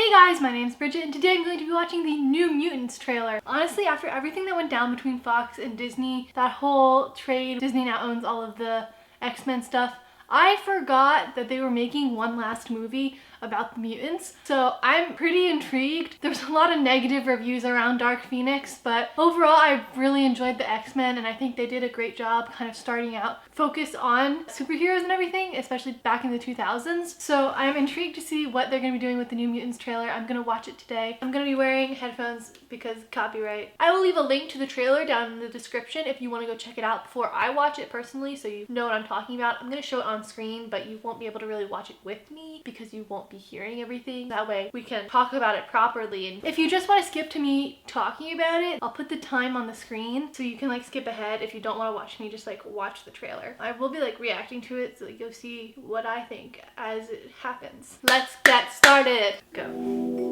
Hey guys, my name's Bridget and today I'm going to be watching the new Mutants trailer. Honestly, after everything that went down between Fox and Disney, that whole trade, Disney now owns all of the X-Men stuff, I forgot that they were making one last movie about the mutants. So I'm pretty intrigued. There's a lot of negative reviews around Dark Phoenix, but overall I really enjoyed the X-Men and I think they did a great job kind of starting out focused on superheroes and everything, especially back in the 2000s. So I'm intrigued to see what they're going to be doing with the new Mutants trailer. I'm going to watch it today. I'm going to be wearing headphones because copyright. I will leave a link to the trailer down in the description if you want to go check it out before I watch it personally so you know what I'm talking about. I'm going to show it on screen, but you won't be able to really watch it with me because you won't be hearing everything. That way we can talk about it properly. And if you just want to skip to me talking about it, I'll put the time on the screen so you can like skip ahead. If you don't want to watch me just like watch the trailer, I will be like reacting to it so like you'll see what I think as it happens. Let's get started. Go.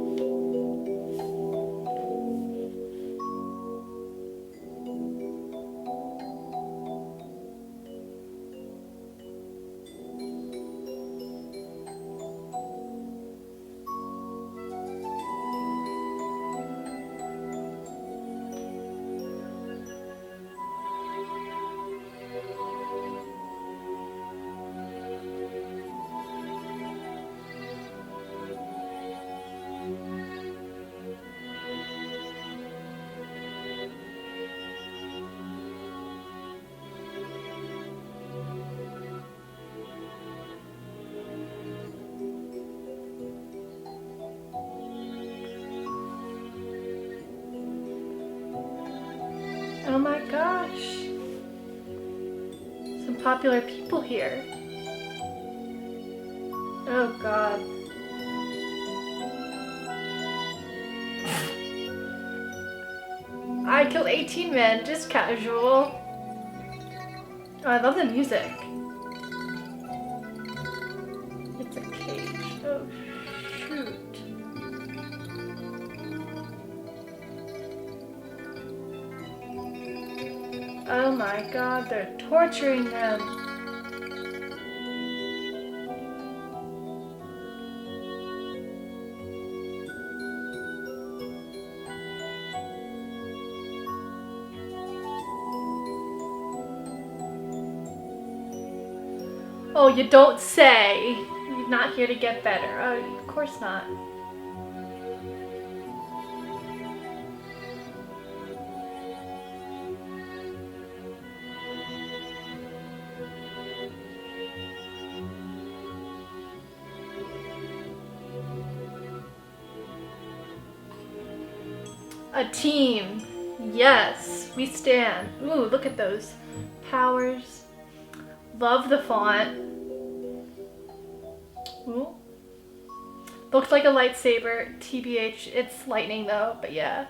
Oh my gosh. Some popular people here. Oh god. I killed 18 men, just casual. Oh, I love the music. It's a cage. Oh shoot. Oh my god, they're torturing them. Oh, you don't say. You're not here to get better. Oh, of course not. A team. Yes, we stand. Ooh, look at those powers. Love the font. Ooh. Looks like a lightsaber. TBH, it's lightning though, but yeah.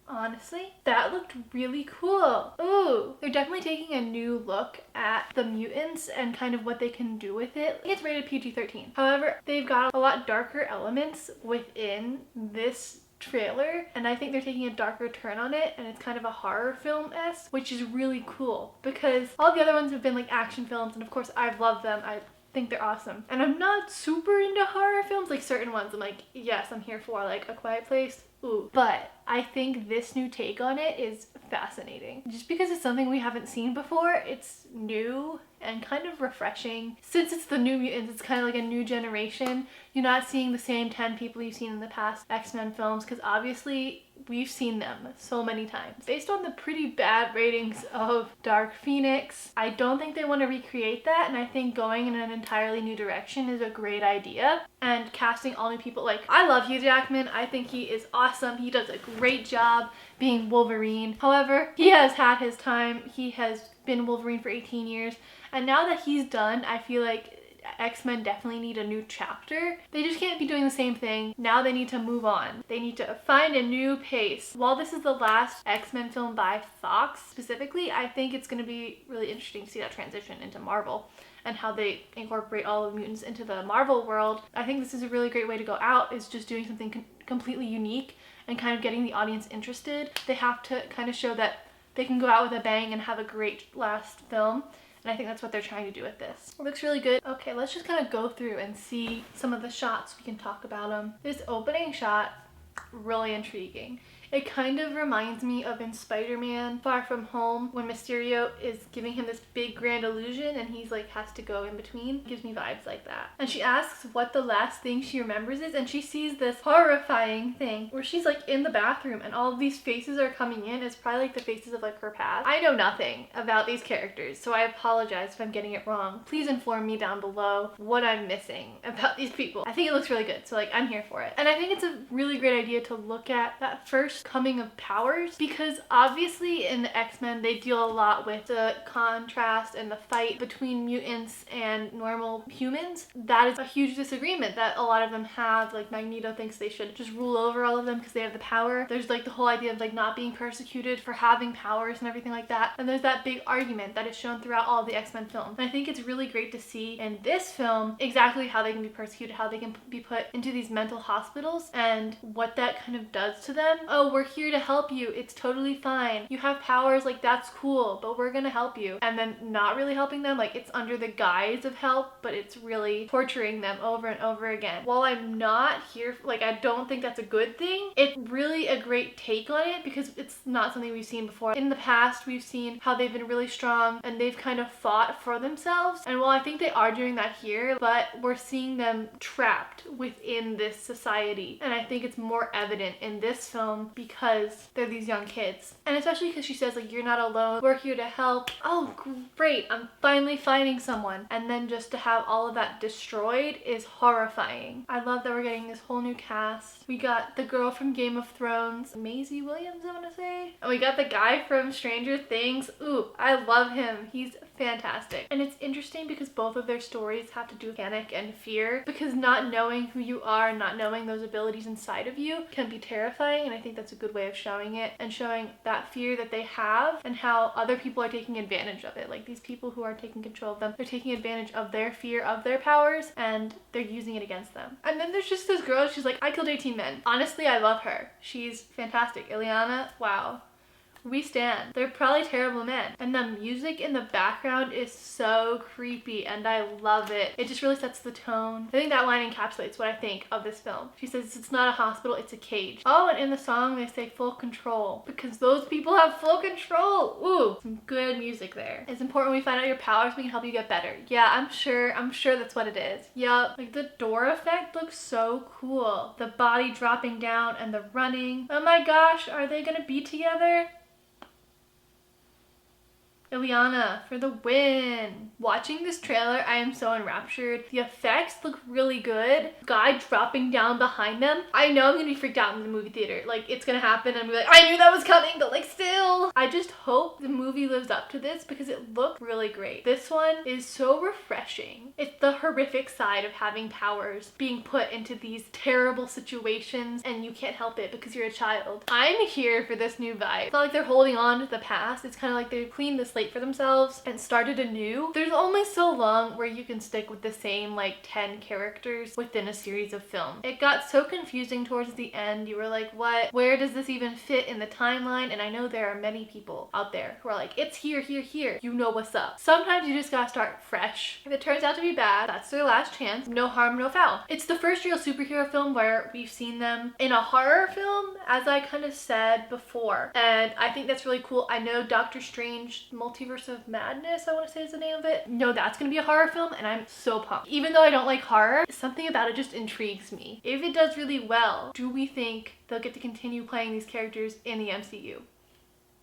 Honestly, that looked really cool. Ooh, they're definitely taking a new look at the mutants and kind of what they can do with it. I think it's rated PG-13. However, they've got a lot darker elements within this trailer and I think they're taking a darker turn on it and it's kind of a horror film-esque, which is really cool because all the other ones have been like action films and of course I've loved them. I think they're awesome. And I'm not super into horror films, like certain ones I'm like, yes, I'm here for, like A Quiet Place. Ooh. But I think this new take on it is fascinating. Just because it's something we haven't seen before, it's new and kind of refreshing. Since it's the new mutants, it's kind of like a new generation. You're not seeing the same 10 people you've seen in the past X-Men films because obviously we've seen them so many times. Based on the pretty bad ratings of Dark Phoenix, I don't think they want to recreate that and I think going in an entirely new direction is a great idea. And casting all new people, like I love Hugh Jackman. I think he is awesome. He does a great job being Wolverine. However, he has had his time. He has been Wolverine for 18 years. And now that he's done, I feel like X-Men definitely need a new chapter. They just can't be doing the same thing. Now they need to move on. They need to find a new pace. While this is the last X-Men film by Fox specifically, I think it's going to be really interesting to see that transition into Marvel and how they incorporate all of the mutants into the Marvel world. I think this is a really great way to go out, is just doing something completely unique and kind of getting the audience interested. They have to kind of show that they can go out with a bang and have a great last film. And I think that's what they're trying to do with this. It looks really good. Okay, let's just kind of go through and see some of the shots. We can talk about them. This opening shot, really intriguing. It kind of reminds me of in Spider-Man Far From Home when Mysterio is giving him this big grand illusion and he's like has to go in between. It gives me vibes like that. And she asks what the last thing she remembers is, and she sees this horrifying thing where she's like in the bathroom and all of these faces are coming in. It's probably like the faces of like her past. I know nothing about these characters, so I apologize if I'm getting it wrong. Please inform me down below what I'm missing about these people. I think it looks really good, so like I'm here for it. And I think it's a really great idea to look at that first coming of powers, because obviously in the X-Men they deal a lot with the contrast and the fight between mutants and normal humans. That is a huge disagreement that a lot of them have. Like Magneto thinks they should just rule over all of them because they have the power. There's like the whole idea of like not being persecuted for having powers and everything like that. And there's that big argument that is shown throughout all of the X-Men films. And I think it's really great to see in this film exactly how they can be persecuted, how they can be put into these mental hospitals and what that kind of does to them. Oh, we're here to help you. It's totally fine. You have powers, like that's cool, but we're gonna help you. And then not really helping them, like it's under the guise of help, but it's really torturing them over and over again. While I'm not here, like I don't think that's a good thing, it's really a great take on it because it's not something we've seen before. In the past, we've seen how they've been really strong and they've kind of fought for themselves. And while I think they are doing that here, but we're seeing them trapped within this society. And I think it's more evident in this film because they're these young kids. And especially because she says like, you're not alone, we're here to help. Oh great, I'm finally finding someone. And then just to have all of that destroyed is horrifying. I love that we're getting this whole new cast. We got the girl from Game of Thrones, Maisie Williams, I want to say. And we got the guy from Stranger Things. Ooh, I love him. He's fantastic. And it's interesting because both of their stories have to do with panic and fear, because not knowing who you are, not knowing those abilities inside of you can be terrifying. And I think that's a good way of showing it and showing that fear that they have and how other people are taking advantage of it. Like these people who are taking control of them, they're taking advantage of their fear of their powers and they're using it against them. And then there's just this girl, she's like, I killed 18 men. Honestly, I love her. She's fantastic. Ileana, wow. We stand. They're probably terrible men. And the music in the background is so creepy and I love it. It just really sets the tone. I think that line encapsulates what I think of this film. She says it's not a hospital, it's a cage. Oh, and in the song they say full control because those people have full control. Ooh, some good music there. It's important we find out your powers, we can help you get better. Yeah, I'm sure that's what it is. Yup. Like the door effect looks so cool. The body dropping down and the running. Oh my gosh, are they gonna be together? Ileana for the win. Watching this trailer, I am so enraptured. The effects look really good. Guy dropping down behind them. I know I'm gonna be freaked out in the movie theater. Like it's gonna happen and I'm gonna be like, I knew that was coming, but like still. I just hope the movie lives up to this because it looked really great. This one is so refreshing. It's the horrific side of having powers, being put into these terrible situations and you can't help it because you're a child. I'm here for this new vibe. It's not like they're holding on to the past. It's kind of like they've cleaned the slate for themselves and started anew. There's only so long where you can stick with the same like 10 characters within a series of films. It got so confusing towards the end. You were like, what? Where does this even fit in the timeline? And I know there are many people out there who are like, it's here, here, here. You know what's up. Sometimes you just gotta start fresh. If it turns out to be bad, that's their last chance. No harm, no foul. It's the first real superhero film where we've seen them in a horror film, as I kind of said before. And I think that's really cool. I know Doctor Strange Multiverse of Madness, I want to say is the name of it. No, that's gonna be a horror film and I'm so pumped. Even though I don't like horror, something about it just intrigues me. If it does really well, do we think they'll get to continue playing these characters in the MCU?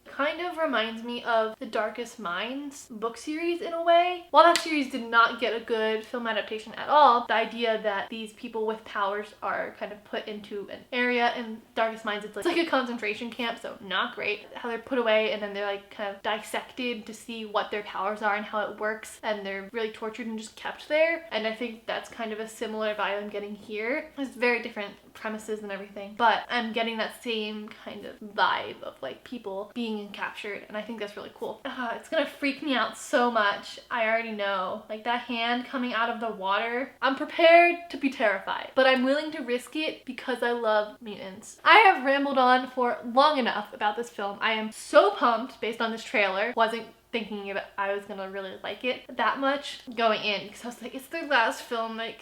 Kind of reminds me of the Darkest Minds book series in a way. While that series did not get a good film adaptation at all, the idea that these people with powers are kind of put into an area in Darkest Minds, it's like a concentration camp, so not great. How they're put away and then they're like kind of dissected to see what their powers are and how it works, and they're really tortured and just kept there. And I think that's kind of a similar vibe I'm getting here. It's very different premises and everything, but I'm getting that same kind of vibe of like people being captured, and I think that's really cool. It's gonna freak me out so much. I already know. Like that hand coming out of the water. I'm prepared to be terrified, but I'm willing to risk it because I love mutants. I have rambled on for long enough about this film. I am so pumped based on this trailer. Wasn't thinking I was gonna really like it that much going in, because I was like, it's their last film, like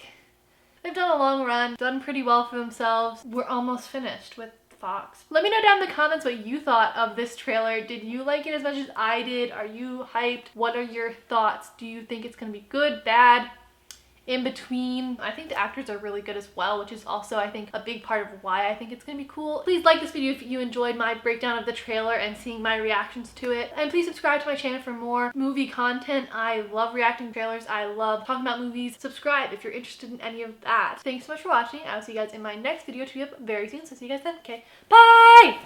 they've done a long run, done pretty well for themselves. We're almost finished with Fox. Let me know down in the comments what you thought of this trailer. Did you like it as much as I did? Are you hyped? What are your thoughts? Do you think it's gonna be good, bad, in between? I think the actors are really good as well, which is also, I think, a big part of why I think it's gonna be cool. Please like this video if you enjoyed my breakdown of the trailer and seeing my reactions to it. And please subscribe to my channel for more movie content. I love reacting to trailers. I love talking about movies. Subscribe if you're interested in any of that. Thanks so much for watching. I will see you guys in my next video to be up very soon, so see you guys then. Okay, bye!